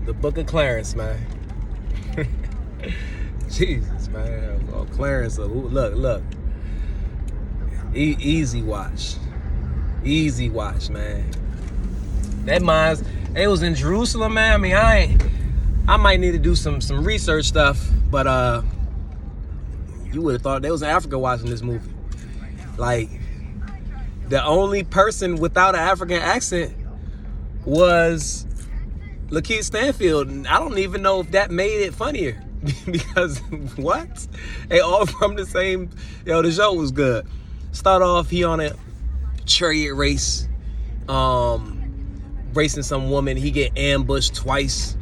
The Book of Clarence, man. Jesus, man. Oh, Clarence, look. Easy watch. Easy watch, man. That mines, it was in Jerusalem, man. I mean, I might need to do some research stuff, but you would have thought they was in Africa watching this movie. Like, the only person without an African accent was Lakeith Stanfield. And I don't even know if that made it funnier. Because, what? They all from the same, the show was good. Start off, he on a chariot race, racing some woman. He get ambushed twice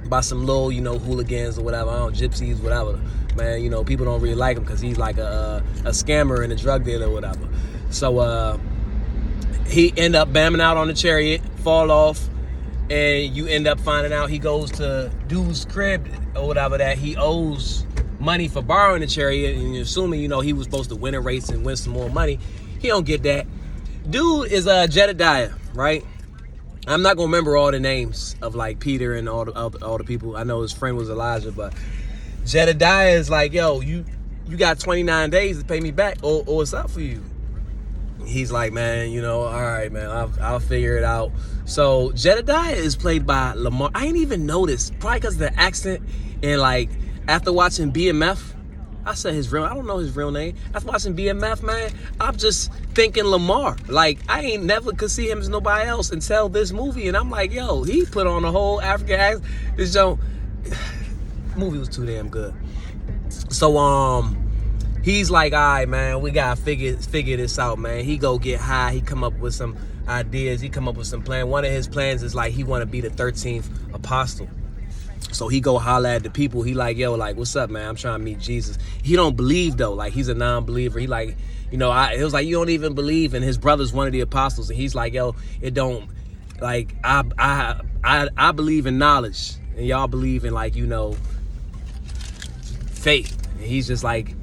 by some little, hooligans or whatever, gypsies, whatever. Man, people don't really like him because he's like a scammer and a drug dealer or whatever. So he end up bamming out on the chariot, fall off, and you end up finding out he goes to dude's crib or whatever that he owes money for borrowing the chariot, and you're assuming, he was supposed to win a race and win some more money. He don't get that. Dude is Jedediah, right? I'm not gonna remember all the names of like Peter and all the people. I know his friend was Elijah, but Jedediah is like, yo, you got 29 days to pay me back, or what's up for you? He's like, man, all right, man, I'll figure it out. So Jedediah is played by Lamar. I ain't even noticed, probably because of the accent, and like after watching BMF, I don't know his real name. After watching BMF, man, I'm just thinking Lamar. Like, I ain't never could see him as nobody else until this movie, and I'm like, yo, he put on a whole African accent. This movie was too damn good. So he's like, all right, man, we gotta figure this out, man. He go get high. He come up with some ideas. He come up with some plan. One of his plans is like he want to be the 13th apostle. So he go holler at the people. He like, yo, like, what's up, man? I'm trying to meet Jesus. He don't believe though. Like, he's a non-believer. He like, it was like, you don't even believe. And his brother's one of the apostles, and he's like, yo, it don't. Like, I believe in knowledge, and y'all believe in like, faith. And he's just like,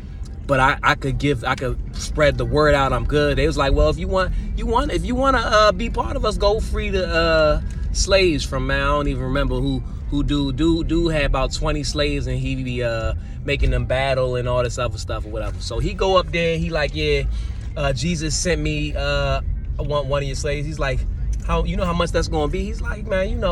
but I could spread the word out. I'm good. They was like, well, if you want to be part of us, go free the slaves from, man, I don't even remember who dude had about 20 slaves, and he be making them battle and all this other stuff or whatever. So he go up there, he like, yeah, Jesus sent me I want one of your slaves. He's like, how much that's gonna be? He's like, man,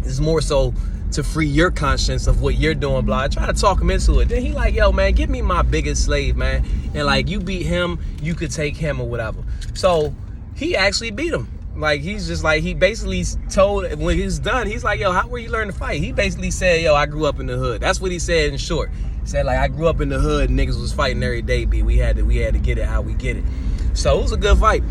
it's more so to free your conscience of what you're doing, blah. I try to talk him into it. Then he like, yo, man, give me my biggest slave, man, and like, you beat him, you could take him or whatever. So he actually beat him. Like, he's just like, he basically told, when he's done, he's like, yo, how were you learn to fight? He basically said, yo, I grew up in the hood. That's what he said in short. He said, like, I grew up in the hood, niggas was fighting every day, B. We had to get it how we get it. So it was a good fight.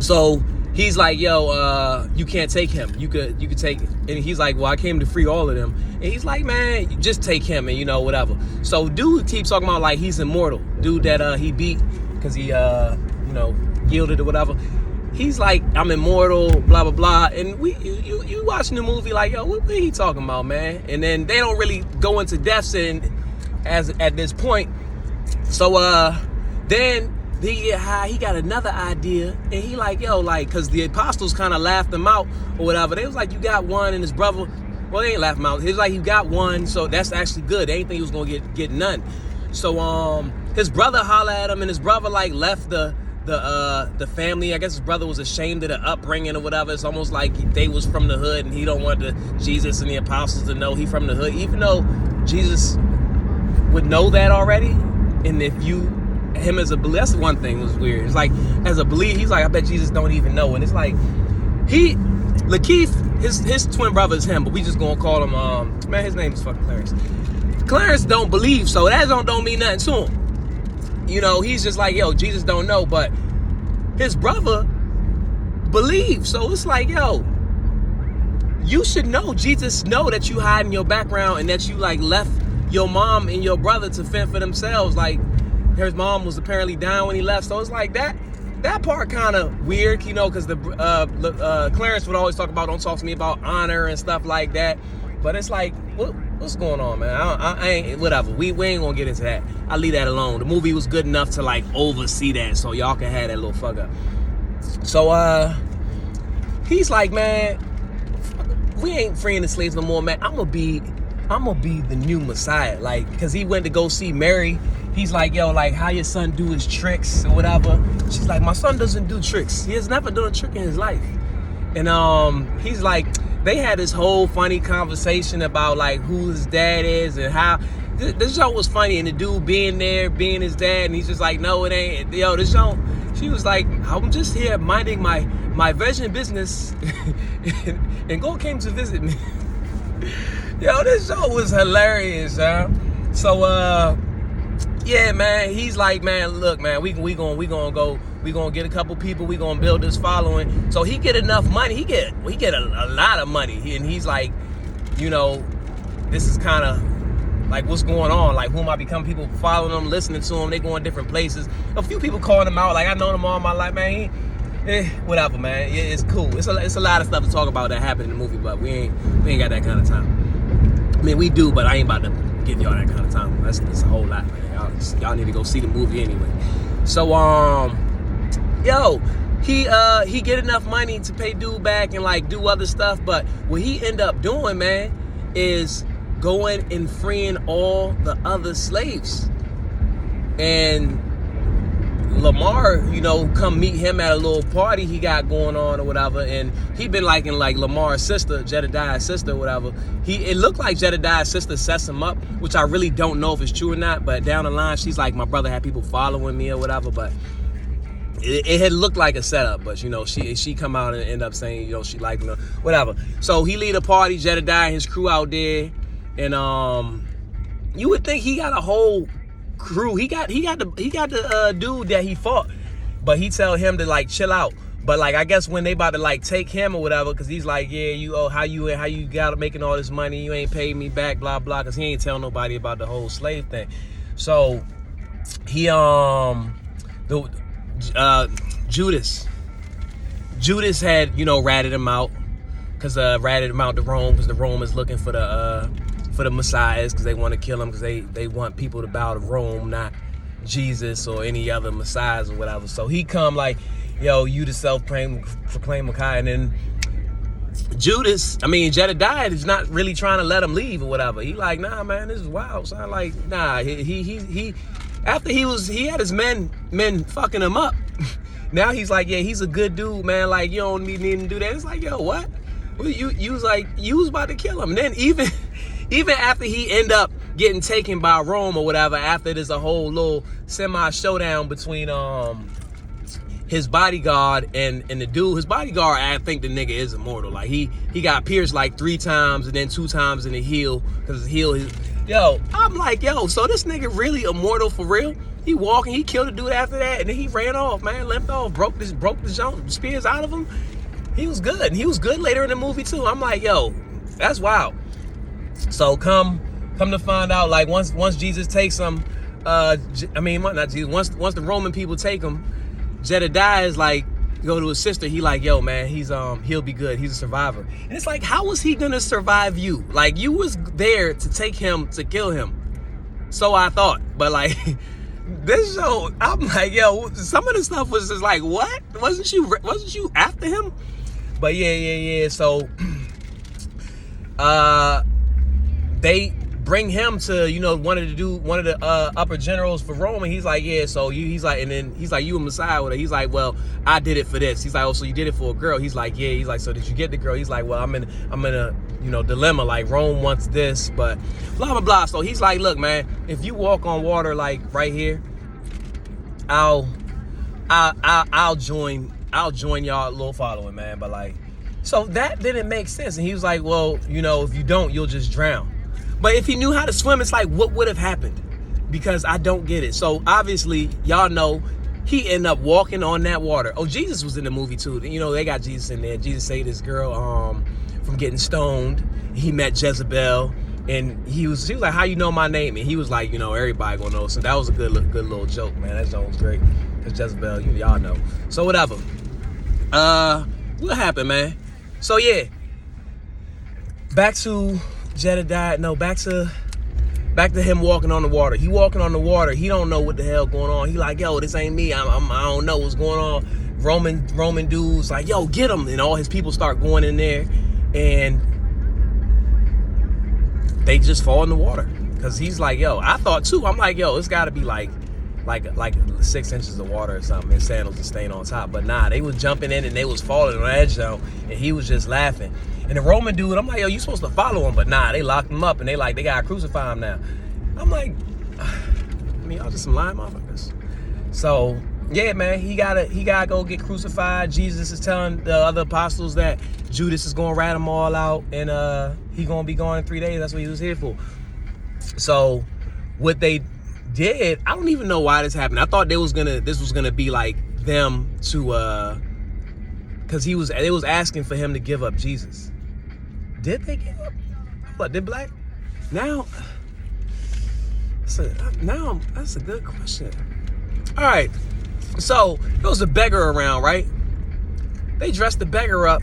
So he's like, yo, you can't take him. You could take, and he's like, well, I came to free all of them. And he's like, man, you just take him and, whatever. So dude keeps talking about like he's immortal. Dude that he beat because he, yielded or whatever. He's like, I'm immortal, blah, blah, blah. And you watching the movie like, yo, what he talking about, man? And then they don't really go into depths at this point. So then he get high, he got another idea, and he like, yo, like, because the apostles kind of laughed him out or whatever. They was like, you got one, and his brother, well, they ain't laugh him out. He was like, you got one, so that's actually good. They ain't think he was going to get none. So his brother holler at him, and his brother like left the family. I guess his brother was ashamed of the upbringing or whatever. It's almost like they was from the hood, and he don't want Jesus and the apostles to know he from the hood, even though Jesus would know that already. And if him as a believer, that's the one thing was weird. It's like, as a believer, he's like, I bet Jesus don't even know. And it's like, Lakeith, his twin brother is him, but we just gonna call him, man, his name is fucking Clarence. Clarence don't believe, so that don't mean nothing to him. He's just like, yo, Jesus don't know, but his brother believes. So it's like, yo, you should know. Jesus know that you hide in your background and that you like left your mom and your brother to fend for themselves. Like, his mom was apparently down when he left. So it's like that part kind of weird, because the Clarence would always talk about, don't talk to me about honor and stuff like that. But it's like, what's going on, man? I ain't, whatever. We ain't gonna get into that. I leave that alone. The movie was good enough to like oversee that, so y'all can have that little fuck up. So he's like, man, we ain't freeing the slaves no more, man. I'm gonna be the new Messiah. Like, cause he went to go see Mary. He's like, yo, like, how your son do his tricks or whatever. She's like, my son doesn't do tricks. He has never done a trick in his life. And he's like, they had this whole funny conversation about like who his dad is and how this show was funny, and the dude being there, being his dad, and he's just like, no, it ain't. Yo, this show, she was like, I'm just here minding my virgin business, and God came to visit me. Yo, this show was hilarious, huh? So yeah, man, he's like, man, look, man, we gonna get a couple people, we gonna build this following. So he get enough money, he get a lot of money, and he's like, you know, this is kind of like what's going on, like who am I becoming? People following him, listening to him, they going different places. A few people calling him out, like I know him all my life, man. Whatever, man. It's cool. It's a lot of stuff to talk about that happened in the movie, but we ain't got that kind of time. I mean, we do, but I ain't about to give y'all that kind of time. That's a whole lot, man. Y'all need to go see the movie anyway. So yo, he get enough money to pay dude back and like do other stuff, but what he end up doing, man, is going and freeing all the other slaves. And Lamar, you know, come meet him at a little party he got going on or whatever, and he been liking like Lamar's sister, Jedediah's sister or whatever. It looked like Jedediah's sister sets him up, which I really don't know if it's true or not, but down the line she's like, my brother had people following me or whatever, but it had looked like a setup. But you know, she come out and end up saying, you know, she liked him, whatever. So he lead a party, Jedediah and his crew out there, and you would think he got a whole crew. He got the dude that he fought, but he tell him to like chill out. But like, I guess when they about to like take him or whatever, because he's like, yeah, you how you got making all this money, you ain't paid me back, blah blah, because he ain't tell nobody about the whole slave thing. So he Judas had, you know, ratted him out, because ratted him out to Rome, because the Rome is looking for the messiahs, because they want to kill him, because they want people to bow to Rome, not Jesus or any other messiahs or whatever. So he come like, yo, you the self-proclaimed Messiah. And then Jedediah is not really trying to let him leave or whatever. He like, nah, man, this is wild. So I'm like, nah, he after he had his men fucking him up. Now he's like, yeah, he's a good dude, man. Like, you don't need to do that. It's like, yo, what? Well, you was like, you was about to kill him. And then even after he end up getting taken by Rome or whatever, after there's a whole little semi-showdown between his bodyguard and the dude. His bodyguard, I think the nigga is immortal. Like, he got pierced like 3 times and then 2 times in the heel, because his heel is... Yo, I'm like, yo, so this nigga really immortal for real? He walking, he killed a dude after that, and then he ran off, man, limped off, broke the spears out of him. He was good. And he was good later in the movie too. I'm like, yo, that's wild. So come to find out, like once Jesus takes him, not Jesus. Once the Roman people take him, Jedediah is like, go to his sister. He like, yo, man, he'll be good. He's a survivor. And it's like, how was he gonna survive you? Like, you was there to take him to kill him. So I thought, but like this show, I'm like, yo, some of the stuff was just like, what? Wasn't you after him? But yeah. So they bring him to, you know, one of the upper generals for Rome, and he's like, yeah, so he's like, you a Messiah with her? He's like, well, I did it for this. He's like, oh, so you did it for a girl? He's like, yeah. He's like, so did you get the girl? He's like, well, I'm in a, you know, dilemma, like Rome wants this, but blah blah blah. So he's like, look, man, if you walk on water like right here, I'll join y'all little following, man. But like, so that didn't make sense. And he was like, well, you know, if you don't, you'll just drown. But if he knew how to swim, it's like, what would have happened? Because I don't get it. So obviously, y'all know, he ended up walking on that water. Oh, Jesus was in the movie too. You know, they got Jesus in there. Jesus saved this girl from getting stoned. He met Jezebel, and he was like, how you know my name? And he was like, you know, everybody gonna know. So that was a good little joke, man. That joke was great. Because Jezebel, y'all know. So whatever. What happened, man? So yeah. Back to Jedediah. No, back to him walking on the water. He walking on the water. He don't know what the hell going on. He like, yo, this ain't me. I don't know what's going on. Roman dudes like, yo, get him. And all his people start going in there. And they just fall in the water. Because he's like, yo, I thought too. I'm like, yo, it's got to be like 6 inches of water or something, and sandals are staying on top. But nah, they was jumping in and they was falling on the edge zone, and he was just laughing. And the Roman dude, I'm like, yo, you supposed to follow him, but nah, they locked him up, and they gotta crucify him now. I'm like, I mean, y'all just some lying motherfuckers. So yeah, man, he gotta go get crucified. Jesus is telling the other apostles that Judas is gonna rat them all out, and he gonna be gone in 3 days. That's what he was here for. So what they did, I don't even know why this happened. I thought this was gonna be like them to because they was asking for him to give up Jesus. Did they give up? What, did Black? Now that's a good question. All right, so there was a beggar around, right? They dressed the beggar up.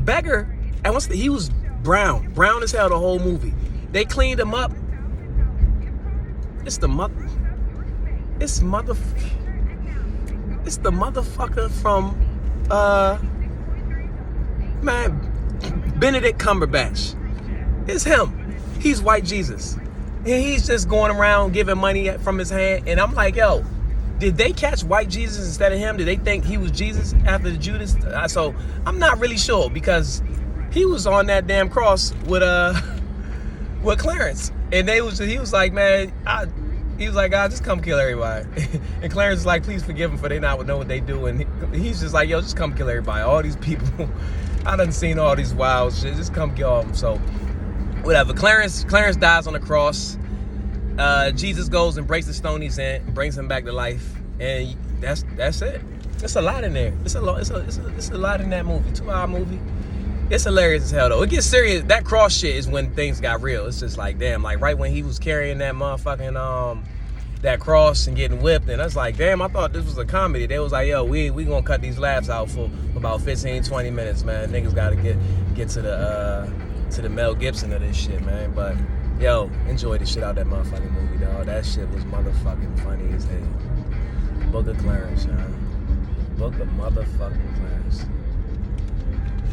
Beggar, and he was brown as hell the whole movie. They cleaned him up. It's the motherfucker from Benedict Cumberbatch. It's him. He's white Jesus. And he's just going around giving money from his hand. And I'm like, yo, did they catch white Jesus instead of him? Did they think he was Jesus after the Judas? So I'm not really sure, because he was on that damn cross with Clarence. And he was like, man, he was like, God, just come kill everybody. And Clarence is like, please forgive them, for they not know what they do. And he's just like, yo, just come kill everybody. All these people, I done seen all these wild shit. Just come kill them. So whatever. Clarence dies on the cross. Jesus goes and breaks the stone he's in, brings him back to life, and that's it. It's a lot in there. It's a lot in that movie. 2-hour movie. It's hilarious as hell though. It gets serious. That cross shit is when things got real. It's just like, damn, like right when he was carrying that motherfucking that cross and getting whipped, and I was like, damn, I thought this was a comedy. They was like, yo, we gonna cut these laughs out for about 15-20 minutes, man. Niggas gotta get to the Mel Gibson of this shit, man. But yo, enjoy the shit out that motherfucking movie, dog. That shit was motherfucking funny as hell. Book of Clarence, man. Book of motherfucking Clarence.